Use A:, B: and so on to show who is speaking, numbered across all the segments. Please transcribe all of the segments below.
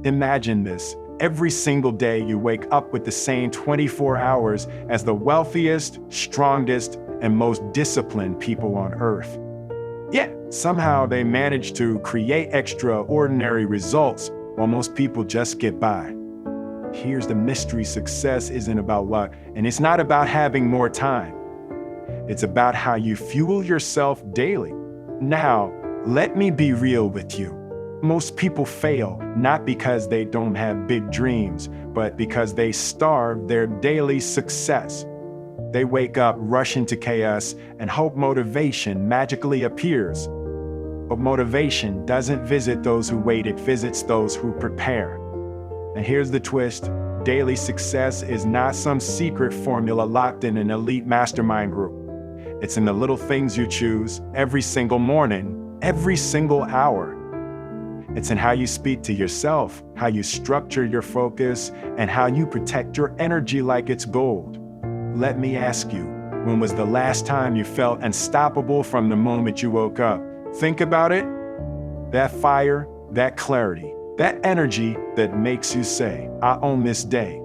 A: Imagine this. Every single day you wake up with the same 24 hours as the wealthiest, strongest, and most disciplined people on earth. Yet, somehow they manage to create extraordinary results while most people just get by. Here's the mystery: success isn't about luck, and it's not about having more time. It's about how you fuel yourself daily. Now, let me be real with you. Most people fail not because they don't have big dreams, but because they starve their daily success. They wake up, rush into chaos, and hope motivation magically appears. But motivation doesn't visit those who wait, it visits those who prepare. And here's the twist: daily success is not some secret formula locked in an elite mastermind group. It's in the little things you choose every single morning, every single hour. It's in how you speak to yourself, how you structure your focus, and how you protect your energy like it's gold. Let me ask you, when was the last time you felt unstoppable from the moment you woke up? Think about it. That fire, that clarity, that energy that makes you say, I own this day.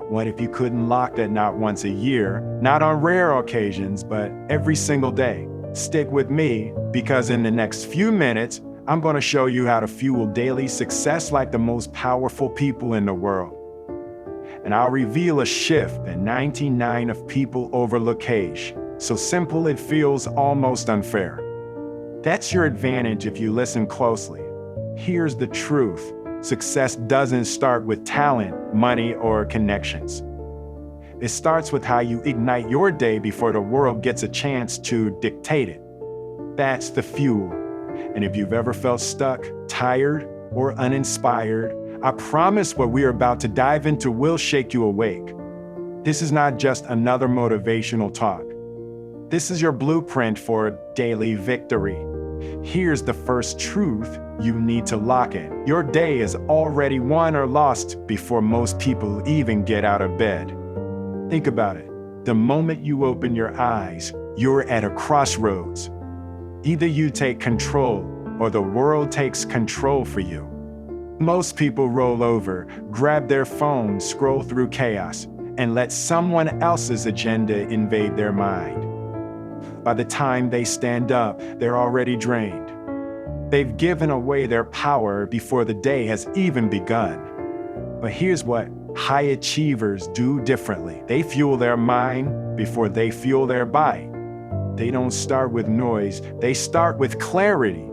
A: What if you couldn't lock that not once a year, not on rare occasions, but every single day? Stick with me, because in the next few minutes, I'm going to show you how to fuel daily success like the most powerful people in the world. And I'll reveal a shift that 99% of people overlook. So simple it feels almost unfair. That's your advantage if you listen closely. Here's the truth: success doesn't start with talent, money, or connections. It starts with how you ignite your day before the world gets a chance to dictate it. That's the fuel. And if you've ever felt stuck, tired, or uninspired, I promise what we're about to dive into will shake you awake. This is not just another motivational talk. This is your blueprint for daily victory. Here's the first truth you need to lock in: your day is already won or lost before most people even get out of bed. Think about it. The moment you open your eyes, you're at a crossroads. Either you take control or the world takes control for you. Most people roll over, grab their phone, scroll through chaos, and let someone else's agenda invade their mind. By the time they stand up, they're already drained. They've given away their power before the day has even begun. But here's what high achievers do differently: they fuel their mind before they fuel their body. They don't start with noise, they start with clarity.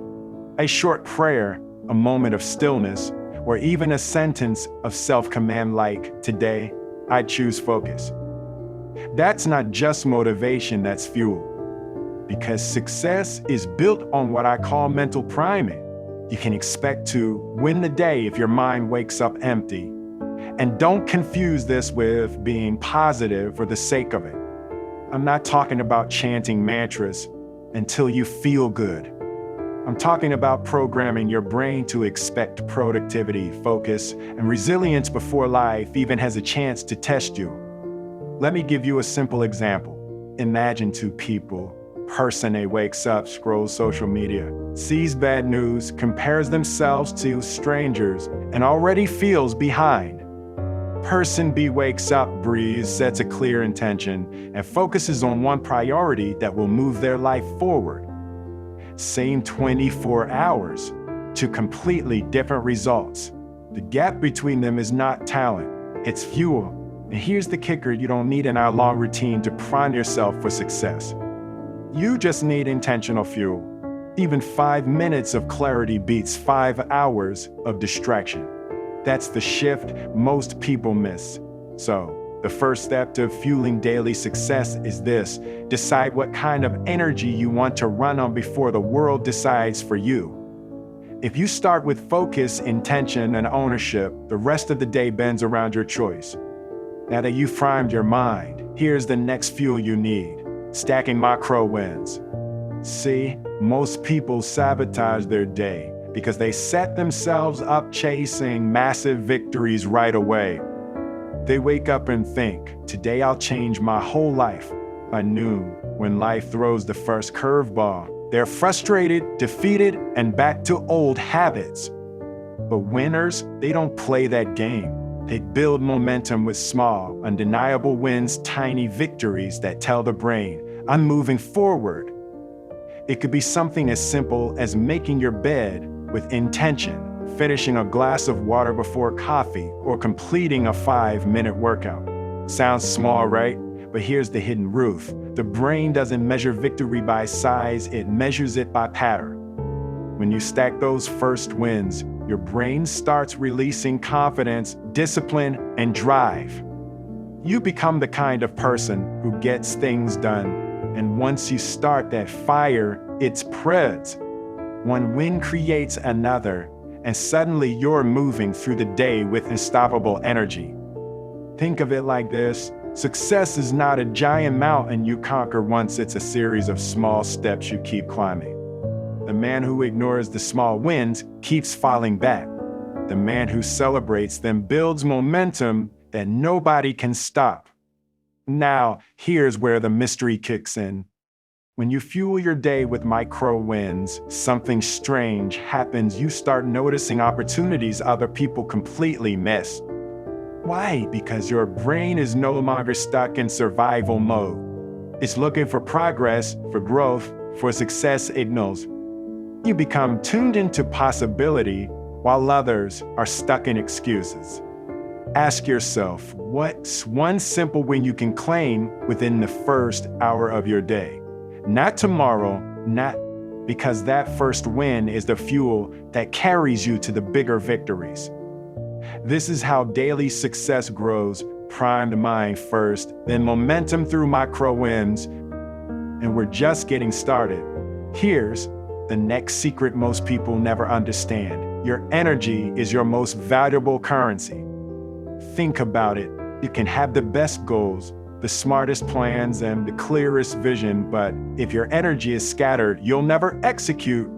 A: A short prayer, a moment of stillness, or even a sentence of self-command like, "Today, I choose focus." That's not just motivation, that's fuel. Because success is built on what I call mental priming. You can expect to win the day if your mind wakes up empty. And don't confuse this with being positive for the sake of it. I'm not talking about chanting mantras until you feel good. I'm talking about programming your brain to expect productivity, focus, and resilience before life even has a chance to test you. Let me give you a simple example. Imagine two people. Person A wakes up, scrolls social media, sees bad news, compares themselves to strangers, and already feels behind. Person B wakes up, breathes, sets a clear intention, and focuses on one priority that will move their life forward. Same 24 hours, two completely different results. The gap between them is not talent, it's fuel. And here's the kicker: you don't need an hour-long routine to prime yourself for success. You just need intentional fuel. Even 5 minutes of clarity beats 5 hours of distraction. That's the shift most people miss. So, the first step to fueling daily success is this: decide what kind of energy you want to run on before the world decides for you. If you start with focus, intention, and ownership, the rest of the day bends around your choice. Now that you've primed your mind, here's the next fuel you need: stacking micro wins. See, most people sabotage their day because they set themselves up chasing massive victories right away. They wake up and think, today I'll change my whole life. By noon, when life throws the first curveball, they're frustrated, defeated, and back to old habits. But winners, they don't play that game. They build momentum with small, undeniable wins, tiny victories that tell the brain, I'm moving forward. It could be something as simple as making your bed with intention, finishing a glass of water before coffee, or completing a 5-minute workout. Sounds small, right? But here's the hidden truth. The brain doesn't measure victory by size, it measures it by pattern. When you stack those first wins, your brain starts releasing confidence, discipline, and drive. You become the kind of person who gets things done. And once you start that fire, it spreads. One win creates another, and suddenly you're moving through the day with unstoppable energy. Think of it like this. Success is not a giant mountain you conquer once, it's a series of small steps you keep climbing. The man who ignores the small wins keeps falling back. The man who celebrates them builds momentum that nobody can stop. Now, here's where the mystery kicks in. When you fuel your day with micro wins, something strange happens. You start noticing opportunities other people completely miss. Why? Because your brain is no longer stuck in survival mode. It's looking for progress, for growth, for success signals. You become tuned into possibility while others are stuck in excuses. Ask yourself, what's one simple win you can claim within the first hour of your day? Not tomorrow, not because that first win is the fuel that carries you to the bigger victories. This is how daily success grows, primed mind first, then momentum through micro wins. And we're just getting started. Here's the next secret most people never understand. Your energy is your most valuable currency. Think about it. You can have the best goals, the smartest plans, and the clearest vision, but if your energy is scattered, you'll never execute.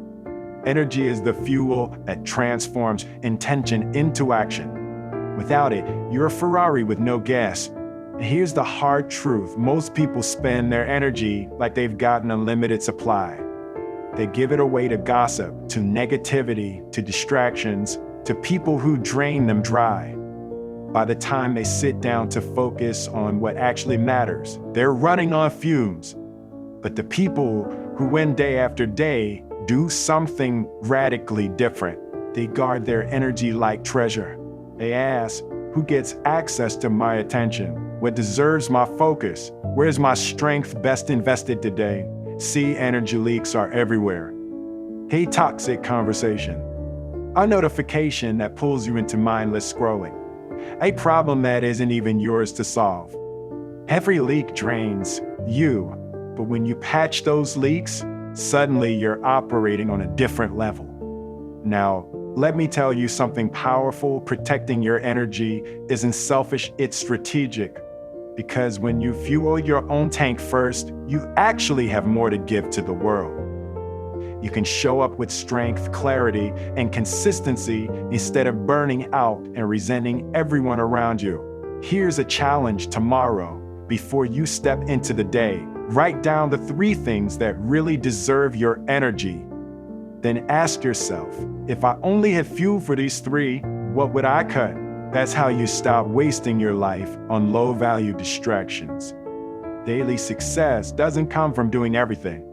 A: Energy is the fuel that transforms intention into action. Without it, you're a Ferrari with no gas. And here's the hard truth. Most people spend their energy like they've got an unlimited supply. They give it away to gossip, to negativity, to distractions, to people who drain them dry. By the time they sit down to focus on what actually matters, they're running on fumes. But the people who win day after day do something radically different. They guard their energy like treasure. They ask, who gets access to my attention? What deserves my focus? Where's my strength best invested today? See, energy leaks are everywhere. Hey, toxic conversation. A notification that pulls you into mindless scrolling. A problem that isn't even yours to solve. Every leak drains you, but when you patch those leaks, suddenly you're operating on a different level. Now, let me tell you something powerful. Protecting your energy isn't selfish, it's strategic. Because when you fuel your own tank first, you actually have more to give to the world. You can show up with strength, clarity, and consistency instead of burning out and resenting everyone around you. Here's a challenge tomorrow. Before you step into the day, write down the 3 things that really deserve your energy. Then ask yourself, if I only had fuel for these 3, what would I cut? That's how you stop wasting your life on low-value distractions. Daily success doesn't come from doing everything.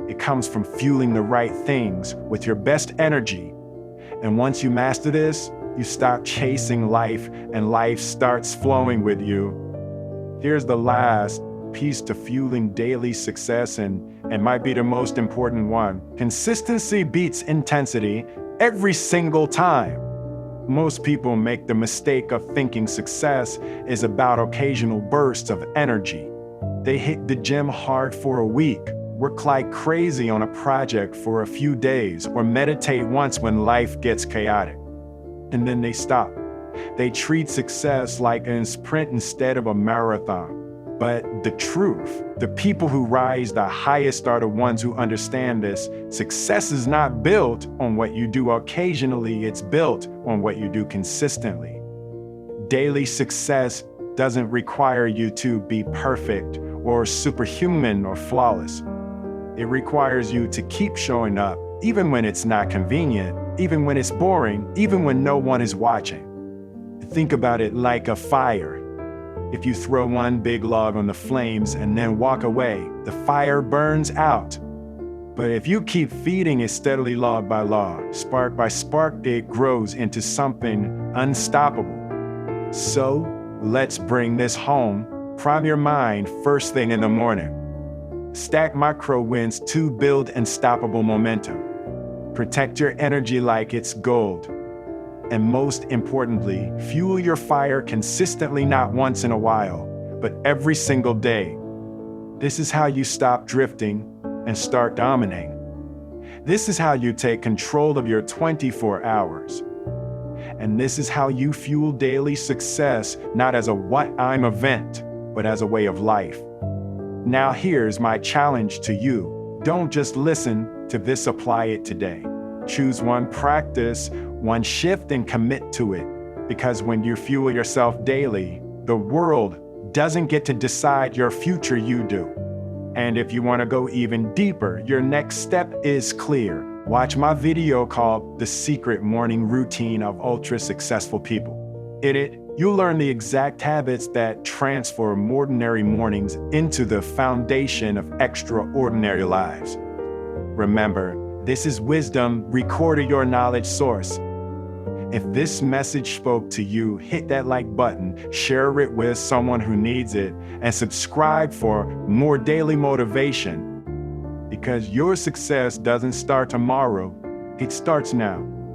A: It comes from fueling the right things with your best energy. And once you master this, you stop chasing life and life starts flowing with you. Here's the last piece to fueling daily success and might be the most important one. Consistency beats intensity every single time. Most people make the mistake of thinking success is about occasional bursts of energy. They hit the gym hard for a week, work like crazy on a project for a few days, or meditate once when life gets chaotic. And then they stop. They treat success like a sprint instead of a marathon. But the truth, the people who rise the highest are the ones who understand this. Success is not built on what you do occasionally, it's built on what you do consistently. Daily success doesn't require you to be perfect or superhuman or flawless. It requires you to keep showing up, even when it's not convenient, even when it's boring, even when no one is watching. Think about it like a fire. If you throw one big log on the flames and then walk away, the fire burns out. But if you keep feeding it steadily log by log, spark by spark, it grows into something unstoppable. So let's bring this home. Prime your mind first thing in the morning. Stack micro wins to build unstoppable momentum. Protect your energy like it's gold. And most importantly, fuel your fire consistently, not once in a while, but every single day. This is how you stop drifting and start dominating. This is how you take control of your 24 hours. And this is how you fuel daily success, not as a what-I'm event, but as a way of life. Now here's my challenge to you. Don't just listen to this, apply it today. Choose one practice, one shift, and commit to it. Because when you fuel yourself daily, the world doesn't get to decide your future, you do. And if you want to go even deeper, your next step is clear. Watch my video called The Secret Morning Routine of Ultra Successful People. In it, you'll learn the exact habits that transform ordinary mornings into the foundation of extraordinary lives. Remember, this is wisdom recorded your knowledge source. If this message spoke to you, hit that like button, share it with someone who needs it, and subscribe for more daily motivation. Because your success doesn't start tomorrow, it starts now.